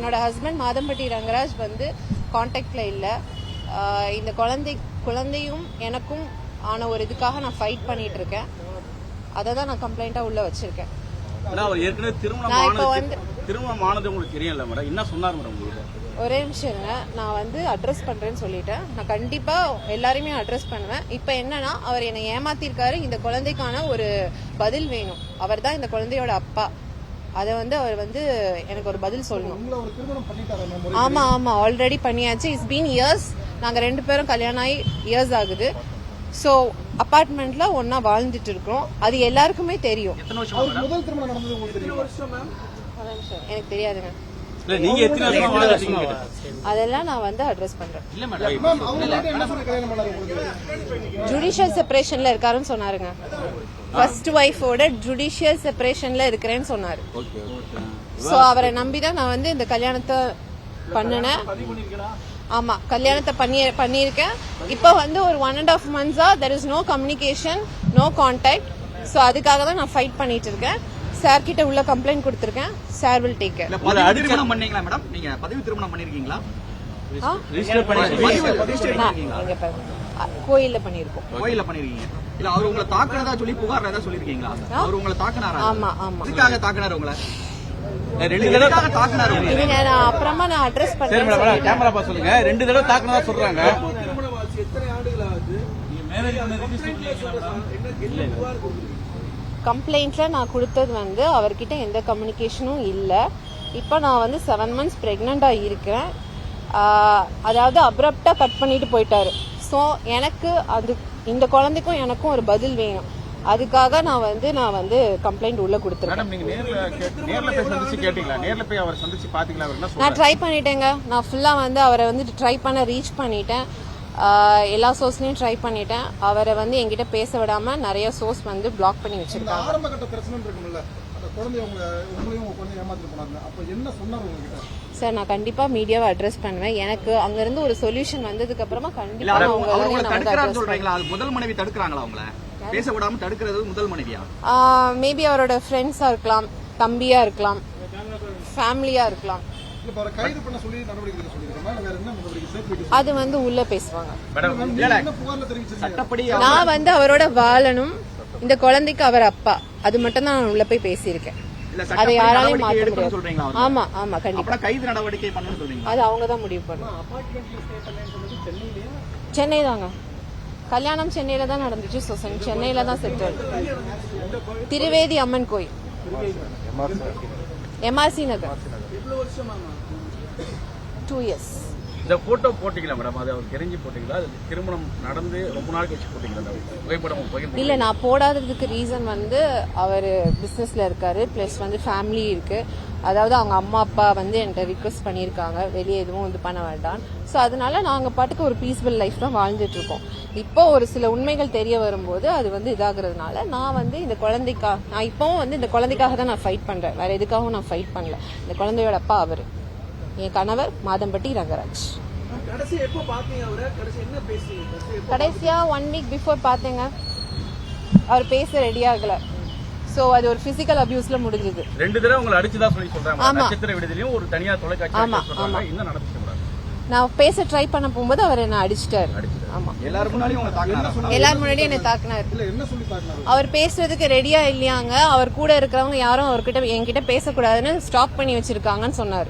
என்னோட ஹஸ்பண்ட் மாதம்பட்டி ரங்கராஜ் வந்து கான்டாக்ட்ல இல்லை. இந்த குழந்தையும் எனக்கும் ஆன ஒரு இதுக்காக நான் ஃபைட் பண்ணிட்டு இருக்கேன். அதை தான் நான் கம்ப்ளைண்டா உள்ள வச்சிருக்கேன். திருமணம் ஆனது உங்களுக்கு தெரியல மேடம், என்ன சொன்னார் மேடம் உங்களுக்கு? ஒரே நிமிஷம் இருங்க, நான் வந்து அட்ரஸ் பண்றேன்னு சொல்லிட்டேன். நான் கண்டிப்பா எல்லாரையுமே அட்ரஸ் பண்ணுவேன். இப்ப என்னன்னா அவர் என்னை ஏமாத்திருக்காரு. இந்த குழந்தைக்கான ஒரு பதில் வேணும். அவர் தான் இந்த குழந்தையோட அப்பா. அதை வந்து அவர் வந்து எனக்கு ஒரு பதில் சொல்லணும். ஆமா ஆமா, ஆல்ரெடி பண்ணியாச்சு. It's been years. நாங்க 2 பேரும் கல்யாணம் ஆகி இயர்ஸ் ஆகுது. ஸோ அபார்ட்மெண்ட்ல ஒன்னா வாழ்ந்துட்டு இருக்கோம். அது எல்லாருக்குமே தெரியும். எனக்கு தெரியாதுங்க. அதெல்லாம் நான் வந்து அட்ரஸ் பண்றேன். ஜுடிஷியல் செப்பரேஷன்ல இருக்காருன்னு சொன்னாருங்க. ஃபர்ஸ்ட் ஒய்ஃபோட ஜுடிஷியல் செப்பரேஷன்ல இருக்கிறேன்னு சொன்னாரு. சோ அவரை நம்பிதான் நான் வந்து இந்த கல்யாணத்தை பண்ணினேன். ஆமா, கல்யாணத்தை பண்ணியிருக்கேன். இப்போ வந்து ஒரு 1.5 months there is no communication, no contact. So அதுக்காக தான் நான் ஃபைட் பண்ணிட்டு இருக்கேன். சார் கிட்ட உள்ள கம்ப்ளைண்ட் கொடுத்திருக்கேன். Sir will take care. திருமணம் பண்ணீங்களா மேடம்? நீங்க பதவி திருமணம் பண்ணிருக்கீங்களா? கோயில்ல பண்ணிருக்கோம். கோயில்ல பண்ணிருக்கீங்க. இல்ல அவர் உங்களை தாக்குனதா சொல்லி புகார் ஏதாவது சொல்லிருக்கீங்களா? அவர் உங்களை தாக்குனாரா? ஆமா ஆமா. இதுக்காக தாக்குனாரு உங்களை? அப்புறமா நான் அட்ரஸ் பண்றேன். கேமரா பாஸ் சொல்லுங்க. 2 தடவை தாக்குனதா சொல்றாங்க. கம்ப்ளைண்ட்ல நான் கொடுத்தது வந்து அவர்கிட்ட எந்த கம்யூனிகேஷனும் இல்ல. இப்போ நான் வந்து 7 months பிரெக்னண்டா இருக்கேன். அதாவது அப்ரப்டா கட் பண்ணிட்டு போயிட்டாரு. ஸோ எனக்கு அது இந்த குழந்தைக்கும் எனக்கும் ஒரு பதில் வேணும். அதுக்காக நான் வந்து கம்ப்ளைண்ட் உள்ள கொடுத்துருக்கேன். நான் ட்ரை பண்ணிட்டேங்க. நான் ஃபுல்லா வந்து அவரை வந்து ட்ரை பண்ண ரீச் பண்ணிட்டேன். எல்லா சோர்ஸ்லயும் ட்ரை பண்ணிட்டேன். அவரை வந்து என்கிட்ட பேச விடாம நிறைய சோர்ஸ் வந்து பிளாக் பண்ணி வச்சிருக்காங்க. சார், நான் கண்டிப்பா மீடியாவை அட்ரஸ் பண்ணுவேன். எனக்கு அங்க இருந்து ஒரு சொல்யூஷன் வந்ததுக்கு அப்புறமா கண்டிப்பா முதல் மனைவி தடுக்கிறாங்களா உங்களை பேச விடாம தடுக்கிறது? முதல் மனைவியா? மேபி அவரோட ஃப்ரெண்ட்ஸா இருக்கலாம், தம்பியா இருக்கலாம், ஃபேமிலியா இருக்கலாம். அது வந்து உள்ள பேசுவாங்க. நான் வந்து அவரோட வாழணும். இந்த குழந்தைக்கு அவர் அப்பா. அது மட்டும் தான் நான் உள்ள போய் பேசியிருக்கேன். அதை யாராலையும் மாற்ற முடியாது. ஆமா ஆமா, கண்டிப்பா கைது நடவடிக்கை பண்ணணும்னு சொல்றீங்க. அது அவங்க தான் முடிவு பண்ணுவாங்க. சென்னை தாங்க. கல்யாணம் சென்னையில தான் நடந்துச்சு. சென்னையில தான் செட்டில். திருவேதி அம்மன் கோயில், எம்ஆர்சி நகர். 2 years. இந்த போட்டோ போட்டீங்களா மேடம்? அது அவர் தெரிஞ்சு போட்டீங்களா? திருமணம் நடந்து ரொம்ப நாள் கழிச்சு போட்டீங்களா புகைப்படம்? இல்ல, நான் போடாததுக்கு ரீசன் வந்து அவர் பிசினஸ்ல இருக்காரு, பிளஸ் வந்து ஃபேமிலி இருக்கு. அதாவது அவங்க அம்மா அப்பா வந்து என்கிட்ட ரிக்வெஸ்ட் பண்ணியிருக்காங்க வெளியே எதுவும் வந்து பண்ண வேண்டாம். ஸோ அதனால நாங்கள் பாட்டுக்கு ஒரு பீஸ்ஃபுல் லைஃப் தான் வாழ்ந்துட்டு இருக்கோம். இப்போ ஒரு சில உண்மைகள் தெரிய வரும்போது அது வந்து இதாகிறதுனால நான் வந்து நான் இப்பவும் வந்து இந்த குழந்தைக்காக தான் நான் ஃபைட் பண்றேன். வேற எதுக்காகவும் நான் ஃபைட் பண்ணல. இந்த குழந்தையோட அப்பா அவரு, என் கணவர் மாதம்பட்டி ரங்கராஜ். கடைசியா 1 week பிஃபோர் பாத்தேங்க. அவர் பேச ரெடி ஆகல. சோ அது ஒரு பிசிக்கல் அபியூஸ்ல முடிஞ்சது. 2 தடவை உங்களை அடிச்சதா சொல்லி சொல்றாங்க. நட்சத்திர விடுதலையும் ஒரு தனியார் தொலைக்காட்சி சொல்றாங்க. என்ன நடந்துச்சு? நான் பேச ட்ரை பண்ண போகும்போது அவர் என்ன அடிச்சிட்டாரு. ஆமா, எல்லாரும் முன்னாடி என்ன தாக்குனாரு. அவர் பேசுறதுக்கு ரெடியா இல்லையாங்க. அவர் கூட இருக்கிறவங்க யாரும் என்கிட்ட பேசக்கூடாதுன்னு ஸ்டாப் பண்ணி வச்சிருக்காங்கன்னு சொன்னாரு.